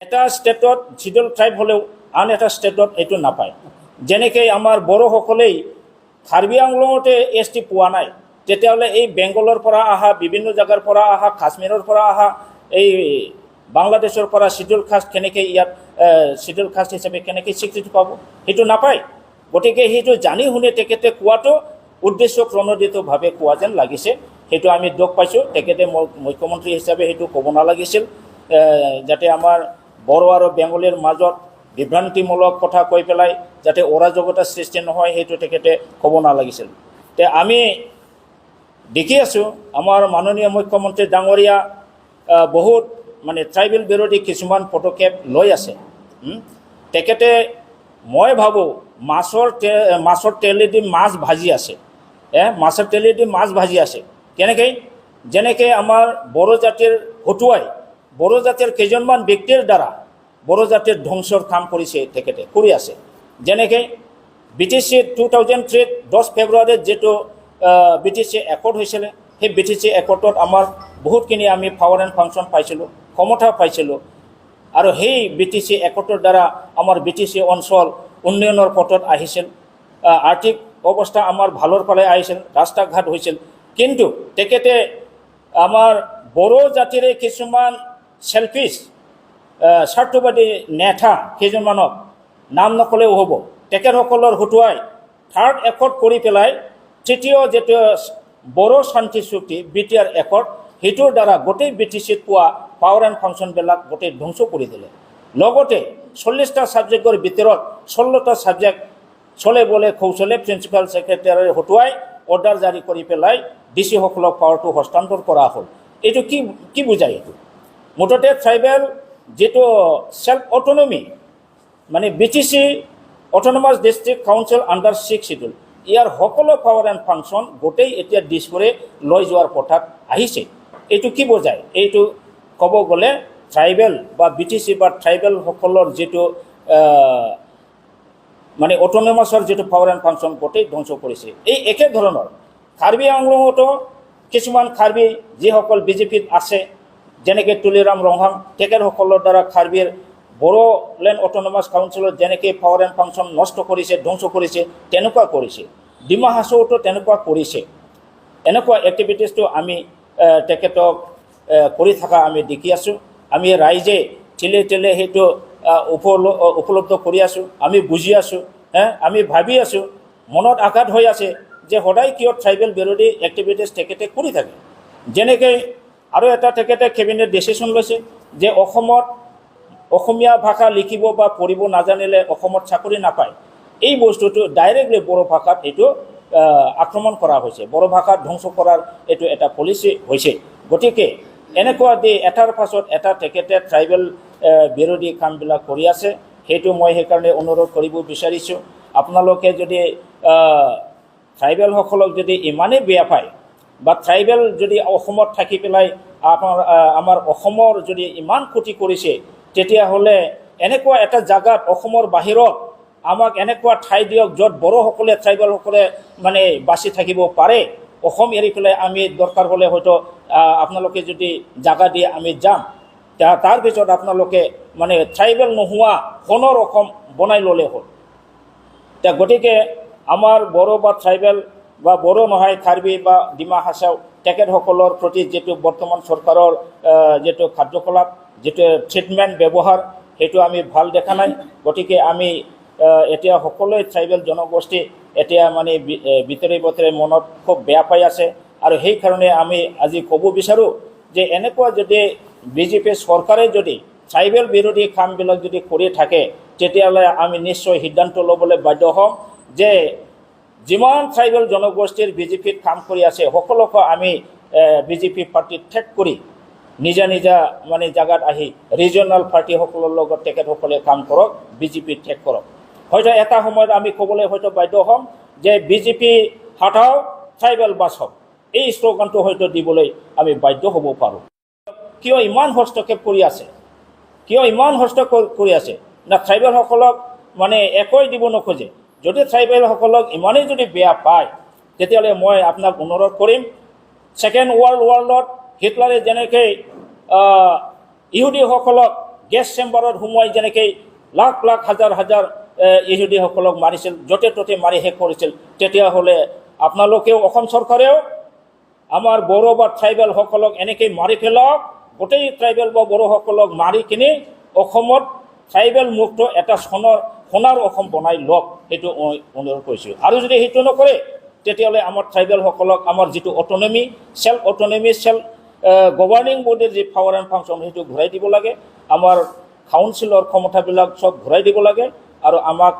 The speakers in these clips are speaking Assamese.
এটা ষ্টেটত শিডিউল ট্ৰাইব হ'লেও আন এটা ষ্টেটত এইটো নাপায়। যেনেকৈ আমাৰ বড়োসকলেই কাৰ্বি আংলঙতে ST পোৱা নাই, তেতিয়াহ'লে এই বেংগলৰ পৰা অহা, বিভিন্ন জেগাৰ পৰা অহা, কাশ্মীৰৰ পৰা অহা, এই বাংলাদেশৰ পৰা শিডিউল কাষ্ট কেনেকৈ ইয়াত শিডিউল কাষ্ট হিচাপে কেনেকৈ স্বীকৃতি পাব, সেইটো নাপায়। গতিকে সেইটো জানি শুনি তেখেতে কোৱাটো উদ্দেশ্য প্ৰণোদিতভাৱে কোৱা যেন লাগিছে। সেইটো আমি দুখ পাইছোঁ। তেখেতে মুখ্যমন্ত্ৰী হিচাপে সেইটো ক'ব নালাগিছিল, যাতে আমাৰ বড়ো আৰু বেংগলীৰ মাজত বিভ্ৰান্তিমূলক কথা কৈ পেলাই যাতে অৰাজকতা সৃষ্টি নহয়, সেইটো তেখেতে ক'ব নালাগিছিল। তে আমি দেখি আছোঁ আমাৰ মাননীয় মুখ্যমন্ত্ৰী ডাঙৰীয়া বহুত মানে ট্ৰাইবেল বিৰোধী কিছুমান পদক্ষেপ লৈ আছে। তেখেতে মই ভাবোঁ মাছৰ তেলেদি মাছ ভাজি আছে, মাছৰ তেলেদি মাছ ভাজি আছে। কেনেকৈ? যেনেকৈ আমাৰ বড়ো জাতিৰ হতুৱাই বড়ো জাতিৰ কেইজনমান ব্যক্তিৰ দ্বাৰা বড়ো জাতিৰ ধ্বংসৰ কাম কৰিছে, তেখেতে কৰি আছে। যেনেকৈ BTC 2003 10 ফেব্ৰুৱাৰীত যিটো BTC একৰ্ড হৈছিলে, সেই BTC একৰ্ডত আমাৰ বহুতখিনি আমি পাৱাৰ এণ্ড ফাংচন পাইছিলোঁ, ক্ষমতা পাইছিলোঁ। আৰু সেই BTC একৰ্ডৰ দ্বাৰা আমাৰ BTC অঞ্চল উন্নয়নৰ পথত আহিছিল, আৰ্থিক অৱস্থা আমাৰ ভালৰ ফালে আহিছিল, ৰাস্তা ঘাট হৈছিল। কিন্তু তেখেতে আমাৰ বড়ো জাতিৰে কিছুমান চেলফিছ স্বাৰ্থবাদী নেতা কেইজনমানক নাম নকলেও হ'ব, তেখেতসকলৰ হতুৱাই থাৰ্ড একৰ্ড কৰি পেলাই তৃতীয় যিটো বড়ো শান্তি চুক্তি BTR একৰ্ড, সেইটোৰ দ্বাৰা গোটেই BTCত পোৱা পাৱাৰ এণ্ড ফাংচনবিলাক গোটেই ধ্বংস কৰি দিলে। লগতে 40টা ছাবজেক্টৰ ভিতৰত 16টা ছাবজেক্ট চলে বলে কৌশলে প্ৰিন্সিপাল ছেক্ৰেটাৰীৰ হতুৱাই অৰ্ডাৰ জাৰি কৰি পেলাই DC সকলক পাৱাৰটো হস্তান্তৰ কৰা হ'ল। এইটো কি বুজায়? এইটো মুঠতে ট্ৰাইবেল যিটো সেল্ফ অটনমি মানে BTC autonomous district council under 6 schedule, ইয়াৰ সকলো পাৱাৰ এণ্ড ফাংচন গোটেই এতিয়া দিশবোৰে লৈ যোৱাৰ পথাত আহিছে। এইটো কি বুজায়? এইটো ক'ব গ'লে ট্ৰাইবেল বা BTC বা ট্ৰাইবেলসকলৰ যিটো মানে অটনমাছৰ যিটো পাৱাৰ এণ্ড ফাংচন গোটেই ধ্বংস কৰিছে। এই একে ধৰণৰ কাৰ্বি আংলঙতো কিছুমান কাৰ্বি যিসকল BJPত আছে, যেনেকৈ তুলিৰাম ৰংহাং, তেখেতসকলৰ দ্বাৰা কাৰ্বিৰ বড়োলেণ্ড অটনমাছ কাউন্সিলত যেনেকৈ পাৱাৰ এণ্ড ফাংচন নষ্ট কৰিছে, ধ্বংস কৰিছে, তেনেকুৱা কৰিছে। ডিমা হাছাওতো তেনেকুৱা কৰিছে। এনেকুৱা এক্টিভিটিছটো আমি তেখেতক কৰি থকা আমি দেখি আছোঁ। আমি ৰাইজে ঠেলে ঠেলে সেইটো উপলব্ধ কৰি আছোঁ, আমি বুজি আছোঁ, আমি ভাবি আছোঁ, মনত আঘাত হৈ আছে যে সদায় কিয় ট্ৰাইবেল বিৰোধী এক্টিভিটিছ তেখেতে কৰি থাকে। যেনেকৈ আৰু এটা তেখেতে কেবিনেট ডিচিশ্যন লৈছে যে অসমত অসমীয়া ভাষা লিখিব বা পঢ়িব নাজানিলে অসমত চাকৰি নাপায়। এই বস্তুটো ডাইৰেক্টলি বড়ো ভাষাত এইটো আক্ৰমণ কৰা হৈছে, বড়ো ভাষা ধ্বংস কৰাৰ এইটো এটা পলিচি হৈছে। গতিকে এনেকুৱা দি এটাৰ পাছত এটা তেখেতে ট্ৰাইবেল বিৰোধী কামবিলাক কৰি আছে। সেইটো মই সেইকাৰণে অনুৰোধ কৰিব বিচাৰিছোঁ, আপোনালোকে যদি ট্ৰাইবেলসকলক যদি ইমানেই বেয়া পায় বা ট্ৰাইবেল যদি অসমত থাকি পেলাই আমাৰ অসমৰ যদি ইমান ক্ষতি কৰিছে, তেতিয়াহ'লে এনেকুৱা এটা জাগাত অসমৰ বাহিৰত আমাক এনেকুৱা ঠাই দিয়ক য'ত বড়োসকলে ট্ৰাইবেলসকলে মানে বাচি থাকিব পাৰে। অসম এৰি পেলাই আমি দৰকাৰ হ'লে হয়তো আপোনালোকে যদি জাগা দিয়ে আমি যাম, তাৰ পিছত আপোনালোকে মানে ট্ৰাইবেল নোহোৱা সোণৰ অসম বনাই ল'লে হ'ল। গতিকে আমাৰ বড়ো বা ট্ৰাইবেল বা বড়ো নহয় কাৰ্বি বা ডিমা হাছাও তেখেতসকলৰ প্ৰতি যিটো বৰ্তমান চৰকাৰৰ যিটো কাৰ্যকলাপ, যিটো ট্ৰিটমেণ্ট ব্যৱহাৰ, সেইটো আমি ভাল দেখা নাই। গতিকে আমি এতিয়া সকলোৱে ট্ৰাইবেল জনগোষ্ঠী এতিয়া মানে ভিতৰে ভিতৰে মনত খুব বেয়া পাই আছে। আৰু সেইকাৰণে আমি আজি ক'ব বিচাৰোঁ যে এনেকুৱা যদি BJP চৰকাৰে যদি ট্ৰাইবেল বিৰোধী কামবিলাক যদি কৰি থাকে, তেতিয়াহ'লে আমি নিশ্চয় সিদ্ধান্ত ল'বলৈ বাধ্য হ'ম যে যিমান ট্ৰাইবেল জনগোষ্ঠীৰ BJPত কাম কৰি আছে সকলোকে আমি BJP পাৰ্টিত ঠেক কৰি নিজা নিজা মানে জাগাত আহি ৰিজনেল পাৰ্টিসকলৰ লগত তেখেতসকলে কাম কৰক, BJPত ঠেক কৰক। হয়তো এটা সময়ত আমি ক'বলৈ হয়তো বাধ্য হ'ম যে BJP হটাও ট্ৰাইবেল বাছক, এই শ্লোগানটো হয়তো দিবলৈ আমি বাধ্য হ'ব পাৰোঁ। কিয় ইমান হস্তক্ষেপ কৰি আছে? কিয় ইমান হস্তক্ষেপ কৰি আছে? না ট্ৰাইবেলসকলক মানে একোৱে দিব নোখোজে। যদি ট্ৰাইবেলসকলক ইমানেই যদি বেয়া পায়, তেতিয়াহ'লে মই আপোনাক অনুৰোধ কৰিম, ছেকেণ্ড ৱৰ্ল্ড ৱাৰত হিটলাৰে যেনেকৈ ইহুদীসকলক গেছ চেম্বাৰত সোমোৱাই যেনেকৈ লাখ লাখ হাজাৰ হাজাৰ ইহুদীসকলক মাৰিছিল, য'তে ত'তে মাৰি শেষ কৰিছিল, তেতিয়াহ'লে আপোনালোকেও অসম চৰকাৰেও আমাৰ বড়ো বা ট্ৰাইবেলসকলক এনেকৈ মাৰি পেলাওক, গোটেই ট্ৰাইবেল বা বড়োসকলক মাৰি কিনি অসমত ট্ৰাইবেল মুক্ত এটা সোণাৰ অসম বনাই লওক, সেইটো মই অনুৰোধ কৰিছোঁ। আৰু যদি সেইটো নকৰে তেতিয়াহ'লে আমাৰ ট্ৰাইবেলসকলক আমাৰ যিটো autonomy, self autonomy, self governing বডিৰ যি পাৱাৰ এণ্ড ফাংচন সেইটো ঘূৰাই দিব লাগে, আমাৰ কাউন্সিলৰ ক্ষমতাবিলাক চব ঘূৰাই দিব লাগে, আৰু আমাক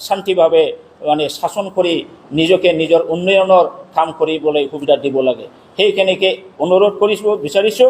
শান্তিভাৱে মানে শাসন কৰি নিজকে নিজৰ উন্নয়নৰ কাম কৰিবলৈ সুবিধা দিব লাগে। সেইখিনিকে অনুৰোধ কৰিছোঁ, বিচাৰিছোঁ।